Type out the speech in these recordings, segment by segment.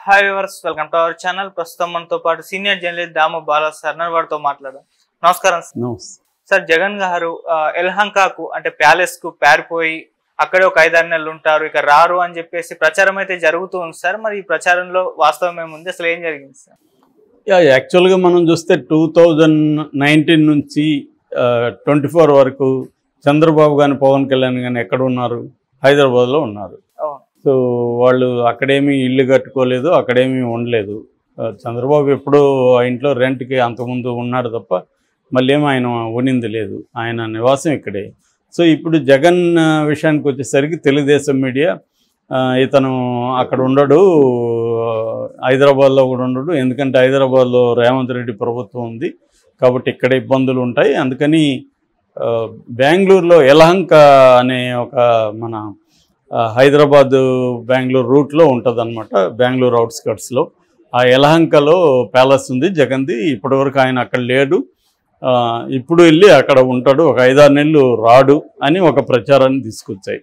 Hi viewers, welcome to our channel. ప్రస్తుతం మనతో పాటు సీనియర్ జర్నలిస్ట్ దాము బాలా సార్ వారితో మాట్లాడదాం. నమస్కారం సార్. జగన్ గారు ఎల్హంకాకు అంటే ప్యాలెస్ కు పారిపోయి అక్కడే ఒక 5-6 నెలలు ఉంటారు, ఇక రారు అని చెప్పేసి ప్రచారం అయితే జరుగుతూ ఉంది సార్. మరి ఈ ప్రచారంలో వాస్తవం ఏముంది, అసలు ఏం జరిగింది సార్? యాక్చువల్గా మనం చూస్తే 2019 నుంచి 24 వరకు చంద్రబాబు కానీ పవన్ కళ్యాణ్ కానీ ఎక్కడ ఉన్నారు? హైదరాబాద్లో ఉన్నారు. సో వాళ్ళు అక్కడేమీ ఇల్లు కట్టుకోలేదు, అక్కడేమీ ఉండలేదు. చంద్రబాబు ఎప్పుడూ ఆ ఇంట్లో రెంట్కి అంతకుముందు ఉన్నాడు తప్ప మళ్ళీ ఏమో ఆయన ఉనింది లేదు, ఆయన నివాసం ఇక్కడే. సో ఇప్పుడు జగన్ విషయానికి వచ్చేసరికి తెలుగుదేశం మీడియా ఇతను అక్కడ ఉండడు, హైదరాబాద్లో కూడా ఉండడు, ఎందుకంటే హైదరాబాద్లో రేవంత్ రెడ్డి ప్రభుత్వం ఉంది కాబట్టి ఇక్కడ ఇబ్బందులు ఉంటాయి, అందుకని బెంగళూరులో యలహంక అనే ఒక మన హైదరాబాద్ బెంగళూరు రూట్లో ఉంటుంది అనమాట, బెంగళూరు అవుట్స్కట్స్లో. ఆ యలహంకలో ప్యాలెస్ ఉంది జగన్ది. ఇప్పటివరకు ఆయన అక్కడ లేడు, ఇప్పుడు వెళ్ళి అక్కడ ఉంటాడు, ఒక 5-6 నెలలు రాడు అని ఒక ప్రచారాన్ని తీసుకొచ్చాయి.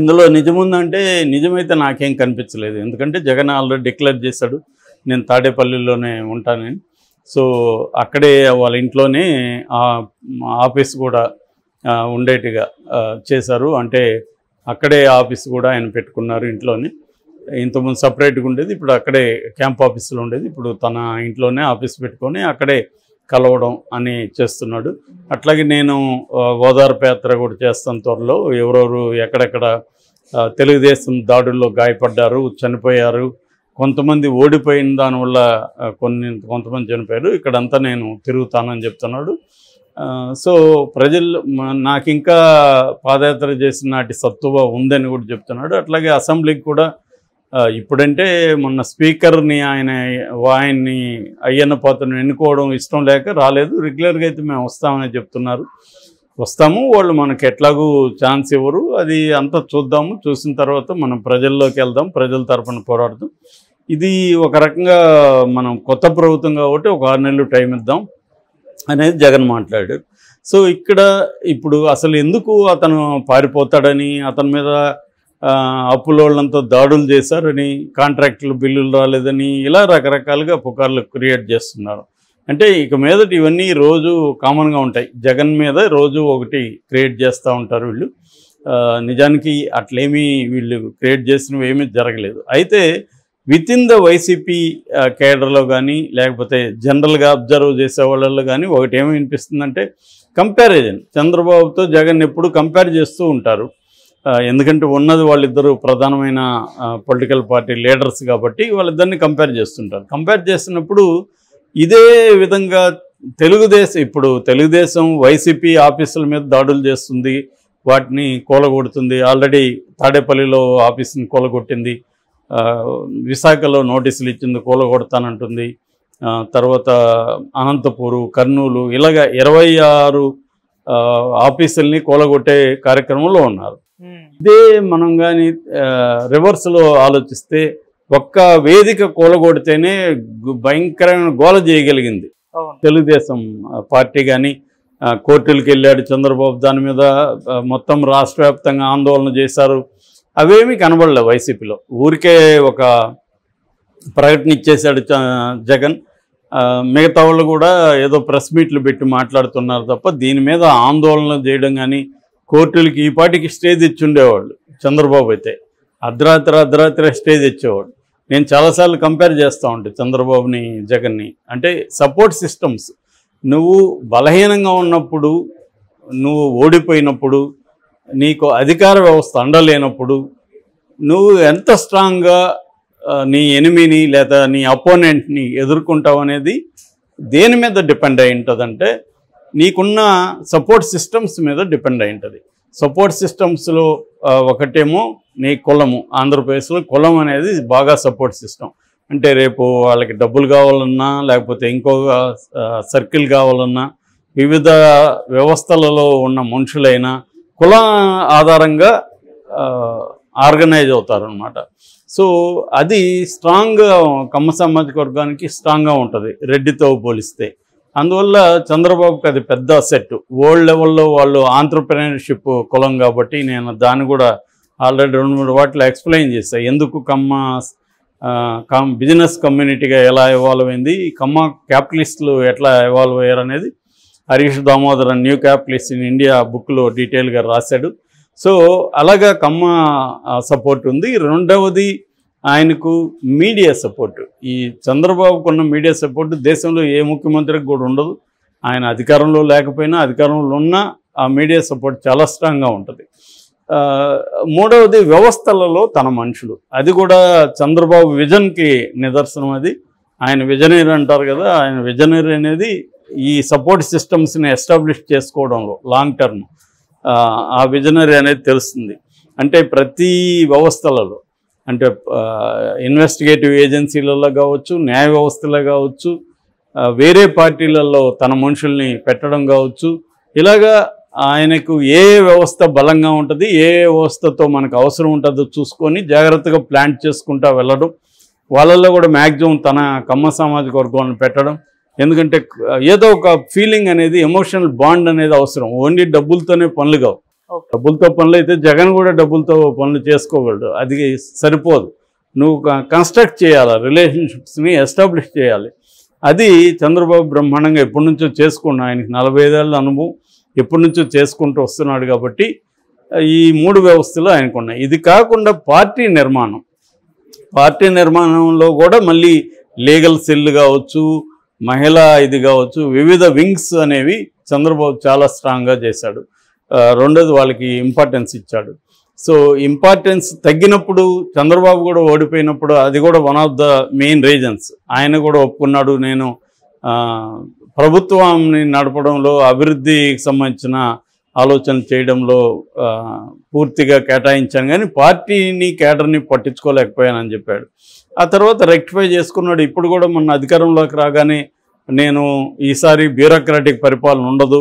ఇందులో నిజముందంటే నిజమైతే నాకేం కనిపించలేదు, ఎందుకంటే జగన్ ఆల్రెడీ డిక్లేర్ చేశాడు నేను తాడేపల్లిలోనే ఉంటానని. సో అక్కడే వాళ్ళ ఇంట్లోనే ఆఫీస్ కూడా ఉండేట్టుగా చేశారు, అంటే అక్కడే ఆఫీస్ కూడా ఆయన పెట్టుకున్నారు ఇంట్లోనే. ఇంతకుముందు సపరేట్గా ఉండేది, ఇప్పుడు అక్కడే క్యాంప్ ఆఫీసులో ఉండేది, ఇప్పుడు తన ఇంట్లోనే ఆఫీస్ పెట్టుకొని అక్కడే కలవడం అని చేస్తున్నాడు. అట్లాగే నేను ఓదార్పు యాత్ర కూడా చేస్తాను త్వరలో. ఎవరెవరు ఎక్కడెక్కడ తెలుగుదేశం దాడుల్లో గాయపడ్డారు, చనిపోయారు, కొంతమంది ఓడిపోయిన దానివల్ల కొంతమంది చనిపోయారు, ఇక్కడంతా నేను తిరుగుతానని చెప్తున్నాడు. సో ప్రజలు నాకు ఇంకా పాదయాత్ర చేసిన నాటి సత్తువ ఉందని కూడా చెప్తున్నాడు. అట్లాగే అసెంబ్లీకి కూడా ఇప్పుడంటే మొన్న స్పీకర్ని ఆయన్ని అయ్యన్న పాత్రను ఎన్నుకోవడం ఇష్టం లేక రాలేదు, రెగ్యులర్గా అయితే మేము వస్తామని చెప్తున్నారు. వస్తాము, వాళ్ళు మనకి ఎట్లాగూ ఛాన్స్ ఇవ్వరు, అది అంతా చూద్దాము, చూసిన తర్వాత మనం ప్రజల్లోకి వెళ్దాం, ప్రజల తరఫున పోరాడదాం. ఇది ఒక రకంగా మనం కొత్త ప్రభుత్వం కాబట్టి ఒక 6 నెలలు టైం ఇద్దాం అనేది జగన్ మాట్లాడాడు. సో ఇక్కడ ఇప్పుడు అసలు ఎందుకు అతను పారిపోతాడని, అతని మీద అప్పులోళ్ళంతా దాడులు చేశారని, కాంట్రాక్టులు బిల్లులు రాలేదని, ఇలా రకరకాలుగా పుకార్లు క్రియేట్ చేస్తున్నారు. అంటే ఇక మీదట ఇవన్నీ రోజు కామన్గా ఉంటాయి, జగన్ మీద రోజు ఒకటి క్రియేట్ చేస్తూ ఉంటారు వీళ్ళు. నిజానికి అట్లేమీ వీళ్ళు క్రియేట్ చేసినవి ఏమీ జరగలేదు. అయితే విత్ ఇన్ ద వైసీపీ కేడర్లో కానీ లేకపోతే జనరల్గా అబ్జర్వ్ చేసే వాళ్ళల్లో కానీ ఒకటి ఏమి వినిపిస్తుందంటే కంపారిజన్. చంద్రబాబుతో జగన్ ఎప్పుడు కంపేర్ చేస్తూ ఉంటారు, ఎందుకంటే ఉన్నది వాళ్ళిద్దరూ ప్రధానమైన పొలిటికల్ పార్టీ లీడర్స్ కాబట్టి వాళ్ళిద్దరిని కంపేర్ చేస్తుంటారు. కంపేర్ చేస్తున్నప్పుడు ఇదే విధంగా తెలుగుదేశం వైసీపీ ఆఫీసుల మీద దాడులు చేస్తుంది, వాటిని కూలగొడుతుంది. ఆల్రెడీ తాడేపల్లిలో ఆఫీసుని కూలగొట్టింది, విశాఖలో నోటీసులు ఇచ్చింది, కూలగొడతానంటుంది. తర్వాత అనంతపూరు, కర్నూలు, ఇలాగ 26 ఆఫీసుల్ని కూలగొట్టే కార్యక్రమంలో ఉన్నారు. ఇదే మనం కానీ రివర్స్లో ఆలోచిస్తే ఒక్క వేదిక కూలగొడితేనే భయంకరమైన గోల చేయగలిగింది తెలుగుదేశం పార్టీ. కానీ కోర్టులకు వెళ్ళాడు చంద్రబాబు, దాని మీద మొత్తం రాష్ట్ర వ్యాప్తంగా ఆందోళన చేశారు, అవేమీ కనబడలేవు వైసీపీలో. ఊరికే ఒక ప్రకటన ఇచ్చేశాడు జగన్, మిగతా వాళ్ళు కూడా ఏదో ప్రెస్ మీట్లు పెట్టి మాట్లాడుతున్నారు తప్ప దీని మీద ఆందోళన చేయడం కానీ, కోర్టులకి ఈ పార్టీకి స్టేజ్ ఇచ్చి ఉండేవాళ్ళు. చంద్రబాబు అయితే అర్ధరాత్రి స్టేజ్ ఇచ్చేవాడు. నేను చాలాసార్లు కంపేర్ చేస్తూ ఉంటాను చంద్రబాబుని జగన్ని. అంటే సపోర్ట్ సిస్టమ్స్, నువ్వు బలహీనంగా ఉన్నప్పుడు, నువ్వు ఓడిపోయినప్పుడు, నీకు అధికార వ్యవస్థ అండలేనప్పుడు నువ్వు ఎంత స్ట్రాంగ్గా నీ ఎనిమిని లేదా నీ అపోనెంట్ని ఎదుర్కొంటావు అనేది దేని మీద డిపెండ్ అయి ఉంటుందంటే నీకున్న సపోర్ట్ సిస్టమ్స్ మీద డిపెండ్ అయి ఉంటుంది. సపోర్ట్ సిస్టమ్స్లో ఒకటేమో నీ కులము. ఆంధ్రప్రదేశ్లో కులం అనేది బాగా సపోర్ట్ సిస్టమ్. అంటే రేపు వాళ్ళకి డబ్బులు కావాలన్నా లేకపోతే ఇంకొక సర్కిల్ కావాలన్నా వివిధ వ్యవస్థలలో ఉన్న మనుషులైనా కుల ఆధారంగా ఆర్గనైజ్ అవుతారనమాట. సో అది స్ట్రాంగ్గా కమ్మ సామాజిక వర్గానికి స్ట్రాంగ్గా ఉంటుంది రెడ్డితో పోలిస్తే. అందువల్ల చంద్రబాబుకి అది పెద్ద సెట్. వరల్డ్ లెవెల్లో వాళ్ళు ఆంట్రప్రెనర్షిప్ కులం కాబట్టి నేను దాన్ని కూడా ఆల్రెడీ 2-3 వాటిలో ఎక్స్ప్లెయిన్ చేశాను, ఎందుకు కమ్మ బిజినెస్ కమ్యూనిటీగా ఎలా ఎవాల్వ్ అయింది, కమ్మ క్యాపిటలిస్టులు ఎట్లా ఎవాల్వ్ అయ్యారు అనేది Harish Damodaran new capitalist in India బుక్లో డీటెయిల్గా రాశాడు. సో అలాగా కమ్మ సపోర్ట్ ఉంది. రెండవది ఆయనకు మీడియా సపోర్టు. ఈ చంద్రబాబుకున్న మీడియా సపోర్టు దేశంలో ఏ ముఖ్యమంత్రికి కూడా ఉండదు. ఆయన అధికారంలో లేకపోయినా, అధికారంలో ఉన్నా ఆ మీడియా సపోర్ట్ చాలా స్ట్రాంగ్గా ఉంటుంది. మూడవది వ్యవస్థలలో తన మనుషులు. అది కూడా చంద్రబాబు విజన్కి నిదర్శనం. అది ఆయన విజనరీ అంటారు కదా, ఆయన విజనరీ అనేది ఈ సపోర్ట్ సిస్టమ్స్ని ఎస్టాబ్లిష్ చేసుకోవడంలో లాంగ్ టర్మ్ ఆ విజనరీ అనేది తెలుస్తుంది. అంటే ప్రతి వ్యవస్థలలో, అంటే ఇన్వెస్టిగేటివ్ ఏజెన్సీలలో కావచ్చు, న్యాయ వ్యవస్థలో కావచ్చు, వేరే పార్టీలలో తన మనుషుల్ని పెట్టడం కావచ్చు, ఇలాగా ఆయనకు ఏ వ్యవస్థ బలంగా ఉంటుంది, ఏ వ్యవస్థతో మనకు అవసరం ఉంటుందో చూసుకొని జాగ్రత్తగా ప్లాన్ చేసుకుంటూ వెళ్ళడం. వాళ్ళల్లో కూడా మ్యాక్సిమం తన కమ్మ సామాజిక వర్గాలను పెట్టడం. ఎందుకంటే ఏదో ఒక ఫీలింగ్ అనేది, ఎమోషనల్ బాండ్ అనేది అవసరం. ఓన్లీ డబ్బులతోనే పనులు కావు. డబ్బులతో పనులు అయితే జగన్ కూడా డబ్బులతో పనులు చేసుకోగలడు, అది సరిపోదు. నువ్వు కన్స్ట్రక్ట్ చేయాలి, రిలేషన్షిప్స్ని ఎస్టాబ్లిష్ చేయాలి. అది చంద్రబాబు బ్రహ్మాండంగా ఎప్పటి నుంచో చేసుకున్నాడు. ఆయనకి 45 ఏళ్ళ అనుభవం, ఎప్పటి నుంచో చేసుకుంటూ వస్తున్నాడు. కాబట్టి ఈ 3 వ్యవస్థలు ఆయనకున్నాయి. ఇది కాకుండా పార్టీ నిర్మాణంలో కూడా మళ్ళీ లీగల్ సెల్ కావచ్చు, మహిళా ఇది కావచ్చు, వివిధ వింగ్స్ అనేవి చంద్రబాబు చాలా స్ట్రాంగ్గా చేశాడు. రెండోది వాళ్ళకి ఇంపార్టెన్స్ ఇచ్చాడు. సో ఇంపార్టెన్స్ తగ్గినప్పుడు, చంద్రబాబు కూడా ఓడిపోయినప్పుడు, అది కూడా one of the main reasons. ఆయన కూడా ఒప్పుకున్నాడు, నేను ప్రభుత్వాన్ని నడపడంలో, అభివృద్ధికి సంబంధించిన ఆలోచన చేయడంలో పూర్తిగా కేటాయించాను, కానీ పార్టీని కేడర్ని పట్టించుకోలేకపోయానని చెప్పాడు. ఆ తర్వాత రెక్టిఫై చేసుకున్నాడు. ఇప్పుడు కూడా మొన్న అధికారంలోకి రాగానే నేను ఈసారి బ్యూరోక్రాటిక్ పరిపాలన ఉండదు,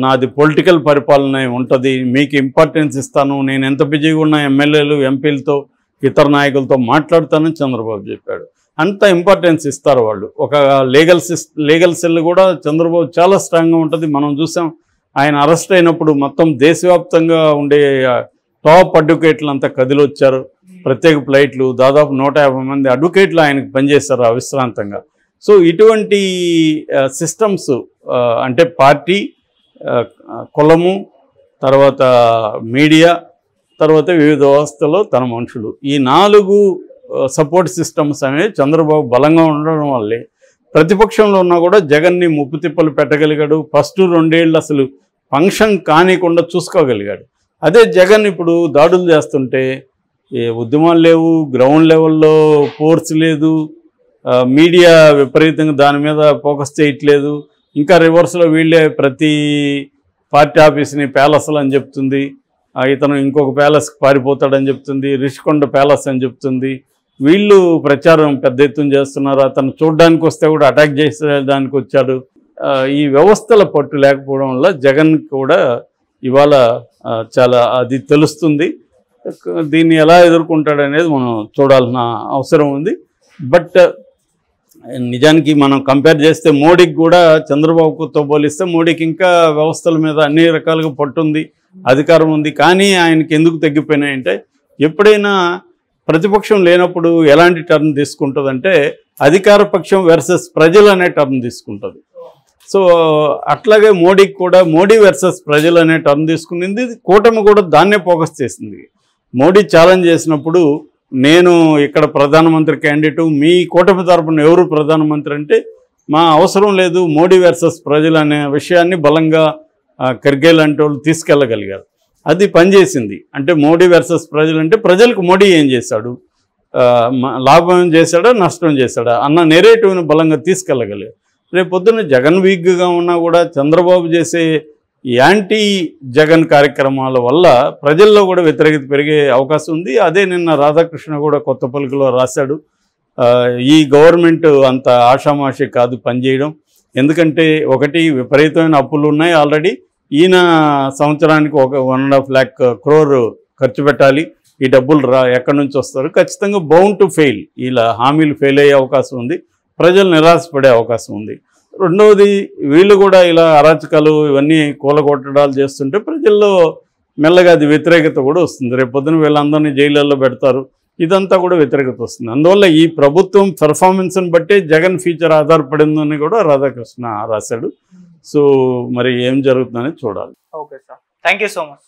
నాది పొలిటికల్ పరిపాలన ఉంటుంది, మీకు ఇంపార్టెన్స్ ఇస్తాను, నేను ఎంత బిజీగా ఉన్న ఎమ్మెల్యేలు ఎంపీలతో ఇతర నాయకులతో మాట్లాడతానని చంద్రబాబు చెప్పాడు. అంత ఇంపార్టెన్స్ ఇస్తారు వాళ్ళు. ఒక లీగల్ సెల్ కూడా చంద్రబాబు చాలా స్ట్రాంగ్గా ఉంటుంది. మనం చూసాం, ఆయన అరెస్ట్ అయినప్పుడు మొత్తం దేశవ్యాప్తంగా ఉండే టాప్ అడ్వకేట్లు అంతా కదిలొచ్చారు. ప్రత్యేక ఫ్లైట్లు, దాదాపు 150 మంది అడ్వకేట్లు ఆయనకు పనిచేస్తారు అవిశ్రాంతంగా. సో ఇటువంటి సిస్టమ్స్, అంటే పార్టీ, కులము, తర్వాత మీడియా, తర్వాత వివిధ వ్యవస్థలో తన మనుషులు, ఈ 4 సపోర్ట్ సిస్టమ్స్ అనేవి చంద్రబాబు బలంగా ఉండడం వల్లే ప్రతిపక్షంలో ఉన్నా కూడా జగన్ని ముప్పు తిప్పలు పెట్టగలిగాడు. ఫస్ట్ 2 ఏళ్ళు అసలు ఫంక్షన్ కానికుండా చూసుకోగలిగాడు. అదే జగన్ ఇప్పుడు దాడులు చేస్తుంటే ఏ ఉద్యమాలు లేవు, గ్రౌండ్ లెవెల్లో ఫోర్స్ లేదు, మీడియా విపరీతంగా దాని మీద ఫోకస్ చేయట్లేదు. ఇంకా రివర్స్లో వీళ్ళే ప్రతి పార్టీ ఆఫీస్ని ప్యాలెస్లు అని చెప్తుంది, ఇతను ఇంకొక ప్యాలెస్కి పారిపోతాడని చెప్తుంది, రిషికొండ ప్యాలెస్ అని చెప్తుంది. వీళ్ళు ప్రచారం పెద్ద ఎత్తున చేస్తున్నారు. అతను చూడడానికి వస్తే కూడా అటాక్ చేసేదానికి వచ్చాడు. ఈ వ్యవస్థల పట్టు లేకపోవడం వల్ల జగన్ కూడా ఇవాళ చాలా అది తెలుస్తుంది. దీన్ని ఎలా ఎదుర్కొంటాడనేది మనం చూడాల్సిన అవసరం ఉంది. బట్ నిజానికి మనం కంపేర్ చేస్తే మోడీకి కూడా చంద్రబాబుతో పోలిస్తే మోడీకి ఇంకా వ్యవస్థల మీద అన్ని రకాలుగా పట్టుంది, అధికారం ఉంది. కానీ ఆయనకి ఎందుకు తగ్గిపోయినాయంటే, ఎప్పుడైనా ప్రతిపక్షం లేనప్పుడు ఎలాంటి టర్న్ తీసుకుంటుందంటే అధికార పక్షం వర్సెస్ ప్రజలు అనే టర్న్ తీసుకుంటుంది. సో అట్లాగే మోడీకి కూడా మోడీ వర్సెస్ ప్రజలు అనే టర్న్ తీసుకునింది. కూటమి కూడా దాన్నే ఫోకస్ చేసింది. మోడీ ఛాలెంజ్ చేసినప్పుడు నేను ఇక్కడ ప్రధానమంత్రి క్యాండిడేటు, మీ కూటమి తరపున ఎవరు ప్రధానమంత్రి అంటే మా అవసరం లేదు, మోడీ వర్సెస్ ప్రజలు అనే విషయాన్ని బలంగా ఖర్గే లాంటి వాళ్ళు తీసుకెళ్ళగలిగారు. అది పనిచేసింది. అంటే మోడీ వర్సెస్ ప్రజలు అంటే ప్రజలకు మోడీ ఏం చేశాడు, లాభం చేశాడా నష్టం చేశాడా అన్న నెరేటివ్ని బలంగా తీసుకెళ్ళగలిగారు. రేపు పొద్దున్న జగన్ వీక్గా ఉన్నా కూడా చంద్రబాబు చేసే యాంటీ జగన్ కార్యక్రమాల వల్ల ప్రజల్లో కూడా వ్యతిరేకత పెరిగే అవకాశం ఉంది. అదే నిన్న రాధాకృష్ణ కూడా కొత్త పలుకులో రాశాడు, ఈ గవర్నమెంట్ అంత ఆషామాషి కాదు పనిచేయడం. ఎందుకంటే ఒకటి విపరీతమైన అప్పులు ఉన్నాయి ఆల్రెడీ. ఈయన సంవత్సరానికి 1.5 lakh crore ఖర్చు పెట్టాలి. ఈ డబ్బులు ఎక్కడి నుంచి వస్తారు? ఖచ్చితంగా బౌండ్ టు ఫెయిల్. ఇలా హామీలు ఫెయిల్ అయ్యే అవకాశం ఉంది, ప్రజలు నిరాశపడే అవకాశం ఉంది. రెండవది వీళ్ళు కూడా ఇలా అరాచకాలు ఇవన్నీ కూలగొట్టడాలు చేస్తుంటే ప్రజల్లో మెల్లగా అది వ్యతిరేకత కూడా వస్తుంది. రేపు పొద్దున వీళ్ళందరినీ జైళ్ళల్లో పెడతారు, ఇదంతా కూడా వ్యతిరేకత వస్తుంది. అందువల్ల ఈ ప్రభుత్వం పెర్ఫార్మెన్స్ని బట్టే జగన్ ఫ్యూచర్ ఆధారపడిందని కూడా రాధాకృష్ణ రాశాడు. సో మరి ఏం జరుగుతుందని చూడాలి. Okay sir, thank you so much.